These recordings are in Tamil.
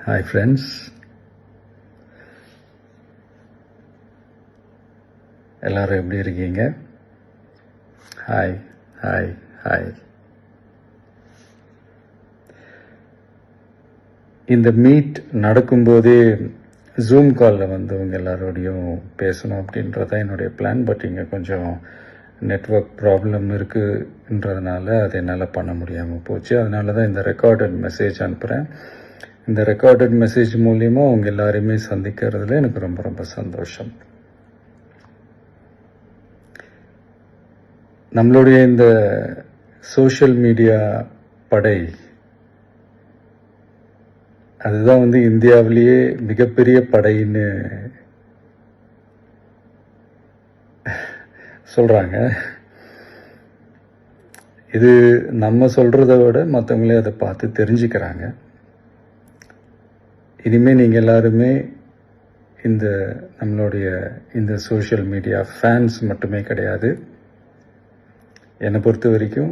ஹாய் ஃப்ரெண்ட்ஸ், எல்லோரும் எப்படி இருக்கீங்க? Hi hi hi. இந்த மீட் நடக்கும்போதே ஜூம் காலில் வந்து உங்கள் எல்லாரோடையும் பேசணும் அப்படின்றதான் என்னுடைய பிளான். பட் இங்கே கொஞ்சம் நெட்வொர்க் ப்ராப்ளம் இருக்குன்றதுனால அது என்னால் பண்ண முடியாமல் போச்சு. அதனால தான் இந்த ரெக்கார்டட் மெசேஜ் அனுப்புகிறேன். இந்த ரெக்கார்டட் மெசேஜ் மூலிமா அவங்க எல்லாரையுமே சந்திக்கிறதுல எனக்கு ரொம்ப ரொம்ப சந்தோஷம். நம்மளுடைய இந்த சோஷியல் மீடியா படை அதுதான் வந்து இந்தியாவிலேயே மிகப்பெரிய படைன்னு சொல்கிறாங்க. இது நம்ம சொல்கிறத விட மற்றவங்களே அதை பார்த்து தெரிஞ்சுக்கிறாங்க. இனிமேல் நீங்கள் எல்லாருமே இந்த நம்மளுடைய இந்த சோஷியல் மீடியா ஃபேன்ஸ் மட்டுமே கிடையாது. என்னை பொறுத்த வரைக்கும்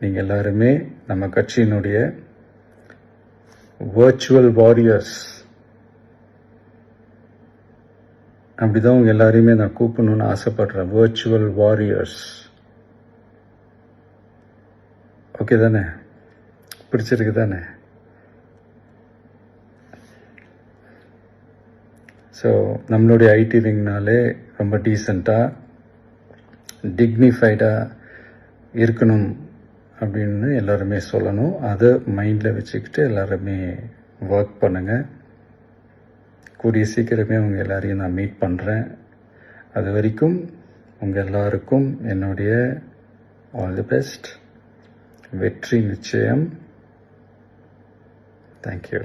நீங்கள் எல்லாருமே நம்ம கட்சியினுடைய வர்ச்சுவல் வாரியர்ஸ். அப்படிதான் உங்கள் எல்லாரையுமே நான் கூப்பிடணும்னு ஆசைப்படுறேன். Virtual warriors. ஓகே தானே? பிடிச்சிருக்கு தானே? ஸோ நம்மளுடைய ஐடி விங்னாலே ரொம்ப டீசெண்டாக டிக்னிஃபைடாக இருக்கணும் அப்படின்னு எல்லாருமே சொல்லணும். அதை மைண்டில் வச்சுக்கிட்டு எல்லாருமே ஒர்க் பண்ணுங்கள். கூடிய சீக்கிரமே உங்கள் எல்லாரையும் நான் மீட் பண்ணுறேன். அது வரைக்கும் உங்கள் எல்லாருக்கும் என்னுடைய ஆல் தி பெஸ்ட். வெற்றி நிச்சயம். தேங்க்யூ.